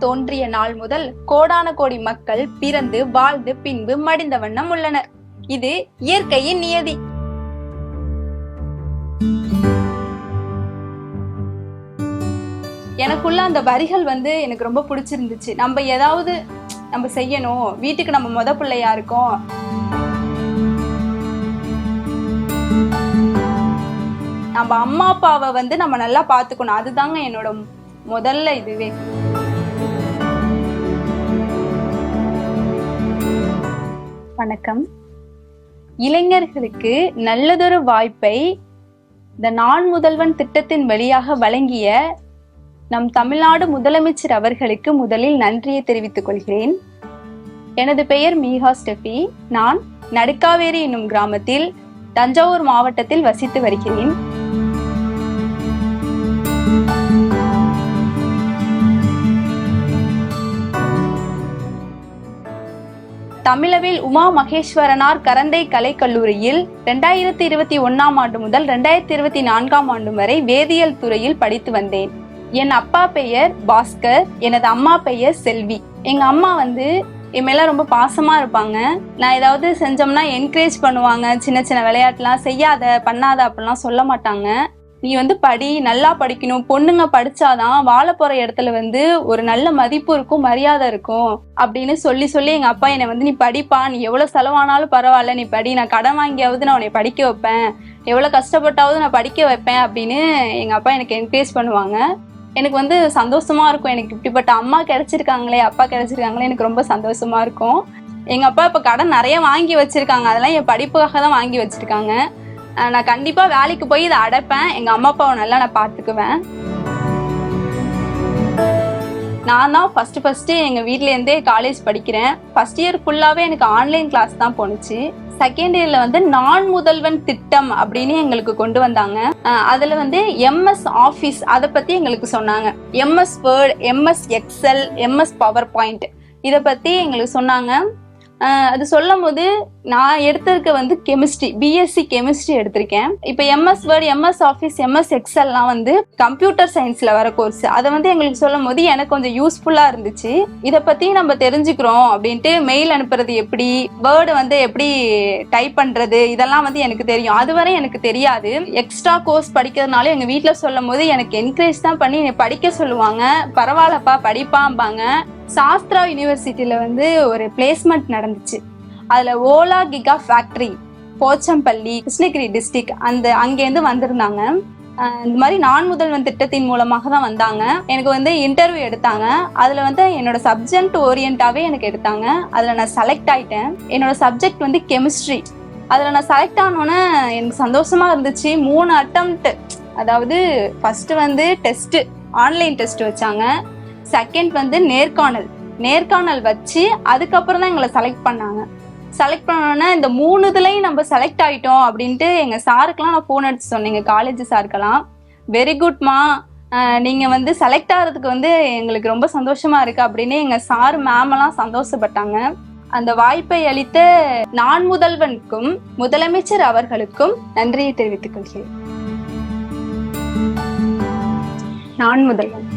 தோன்றிய நாள் முதல் கோடான கோடி மக்கள் பிறந்து வாழ்ந்து பின்பு மடிந்த வண்ணம் உள்ளனர். இது இயற்கையின் நியதி. எனக்குள்ள அந்த வரிகள் எனக்கு ரொம்ப பிடிச்சிருந்துச்சு. நம்ம ஏதாவது நம்ம செய்யணும், வீட்டுக்கு நம்ம முத பிள்ளையா இருக்கோம், நம்ம அம்மா அப்பாவை நம்ம நல்லா பாத்துக்கணும். அதுதாங்க என்னோட முதல்ல இதுவே. வணக்கம். இளைஞர்களுக்கு நல்லதொரு வாய்ப்பை இந்த நான் முதல்வன் திட்டத்தின் வழியாக வழங்கிய நம் தமிழ்நாடு முதலமைச்சர் அவர்களுக்கு முதலில் நன்றியை தெரிவித்துக் கொள்கிறேன். எனது பெயர் மீகா ஸ்டெஃபி. நான் நடுக்காவேரி என்னும் கிராமத்தில் தஞ்சாவூர் மாவட்டத்தில் வசித்து வருகிறேன். தமிழவில் உமா மகேஸ்வரனார் கரந்தை கலைக்கல்லூரியில் 2021 ஆண்டு முதல் 2024 ஆண்டு வரை வேதியியல் துறையில் படித்து வந்தேன். என் அப்பா பெயர் பாஸ்கர், எனது அம்மா பெயர் செல்வி. எங்க அம்மா என் மேல ரொம்ப பாசமா இருப்பாங்க. நான் ஏதாவது செஞ்சோம்னா என்கரேஜ் பண்ணுவாங்க. சின்ன சின்ன விளையாட்டுலாம் செய்யாத பண்ணாத அப்படிலாம் சொல்ல மாட்டாங்க. நீ படி, நல்லா படிக்கணும், பொண்ணுங்க படிச்சாதான் வாழ போற இடத்துல ஒரு நல்ல மதிப்பு இருக்கும், மரியாதை இருக்கும் அப்படின்னு சொல்லி சொல்லி எங்க அப்பா என்னை நீ படிப்பா, நீ எவ்வளவு செலவானாலும் பரவாயில்ல, நீ படி, நான் கடன் வாங்கியாவது நான் உன்னை படிக்க வைப்பேன், எவ்வளவு கஷ்டப்பட்டாவது நான் படிக்க வைப்பேன் அப்படின்னு எங்க அப்பா எனக்கு என்கரேஜ் பண்ணுவாங்க. எனக்கு சந்தோஷமா இருக்கும். எனக்கு இப்படிப்பட்ட அம்மா கிடைச்சிருக்காங்களே, அப்பா கிடைச்சிருக்காங்களே, எனக்கு ரொம்ப சந்தோஷமா இருக்கும். எங்க அப்பா இப்ப கடன் நிறைய வாங்கி வச்சிருக்காங்க. அதெல்லாம் என் படிப்புக்காக தான் வாங்கி வச்சிருக்காங்க. நான் கண்டிப்பா வேலைக்கு போய் இதை அடைப்பேன். எங்க அம்மா அப்பாவை நல்லா நான் பாத்துக்குவேன். நான் தான் ஃபர்ஸ்ட் எங்க வீட்ல இருந்தே காலேஜ் படிக்கிறேன். ஃபர்ஸ்ட் இயர் ஃபுல்லாவே எனக்கு ஆன்லைன் கிளாஸ் தான் போனுச்சு. செகண்ட் இயர்ல நான் முதல்வன் திட்டம் அப்படின்னு எங்களுக்கு கொண்டு வந்தாங்க. அதுல எம்எஸ் ஆபீஸ் அதை பத்தி எங்களுக்கு சொன்னாங்க. MS Word, MS XL, MS power point இதை பத்தி எங்களுக்கு சொன்னாங்க. அது சொல்லும் போது நான் எடுத்திருக்க கெமிஸ்ட்ரி, பிஎஸ்சி கெமிஸ்ட்ரி எடுத்திருக்கேன். இப்ப MS Word, MS office, MS எக்ஸல்லாம் கம்ப்யூட்டர் சயின்ஸ்ல வர கோர்ஸ். அதை எங்களுக்கு சொல்லும் போது எனக்கு கொஞ்சம் யூஸ்ஃபுல்லா இருந்துச்சு. இதை பத்தி நம்ம தெரிஞ்சுக்கிறோம் அப்படின்ட்டு மெயில் அனுப்புறது எப்படி, வேர்டு எப்படி டைப் பண்றது, இதெல்லாம் எனக்கு தெரியும். அதுவரை எனக்கு தெரியாது. எக்ஸ்ட்ரா கோர்ஸ் படிக்கிறதுனால எங்க வீட்டுல சொல்லும் போது எனக்கு என்கரேஜ் தான் பண்ணி என்னை படிக்க சொல்லுவாங்க. பரவாயில்லப்பா படிப்பாம்பாங்க. சாஸ்திரா யூனிவர்சிட்டியில ஒரு பிளேஸ்மெண்ட் நடந்துச்சு. அதுல Ola giga factory, Pochampalli, Krishnagiri district அங்கேருந்து வந்திருந்தாங்க. இந்த மாதிரி நான் முதல்வன் திட்டத்தின் மூலமாக தான் வந்தாங்க. எனக்கு இன்டர்வியூ எடுத்தாங்க. அதுல என்னோட சப்ஜெக்ட் ஓரியன்டாவே எனக்கு எடுத்தாங்க. அதுல நான் செலக்ட் ஆயிட்டேன். என்னோட சப்ஜெக்ட் கெமிஸ்ட்ரி. அதுல நான் செலக்ட் ஆனோன்னு எனக்கு சந்தோஷமா இருந்துச்சு. 3 அட்டெம்ப்ட், அதாவது ஃபர்ஸ்ட் டெஸ்ட், ஆன்லைன் டெஸ்ட் வச்சாங்க. செகண்ட் நேர்காணல் வச்சு அதுக்கப்புறம் தான் எங்களை செலக்ட் பண்ணாங்க. செலக்ட் பண்ணோன்னா இந்த 3 இதுலையும் நம்ம செலக்ட் ஆயிட்டோம் அப்படின்ட்டு எங்க சாருக்கெல்லாம் நான் ஃபோன் அடிச்சு சொன்னேன். எங்க காலேஜ் சாருக்கெல்லாம் வெரி குட்மா, நீங்க செலக்ட் ஆகிறதுக்கு எங்களுக்கு ரொம்ப சந்தோஷமா இருக்கு அப்படின்னு எங்க சார் மேம் எல்லாம் சந்தோஷப்பட்டாங்க. அந்த வாய்ப்பை அளித்த நான் முதல்வனுக்கும் முதலமைச்சர் அவர்களுக்கும் நன்றியை தெரிவித்துக் கொள்கிறேன். நான் முதல்வன்.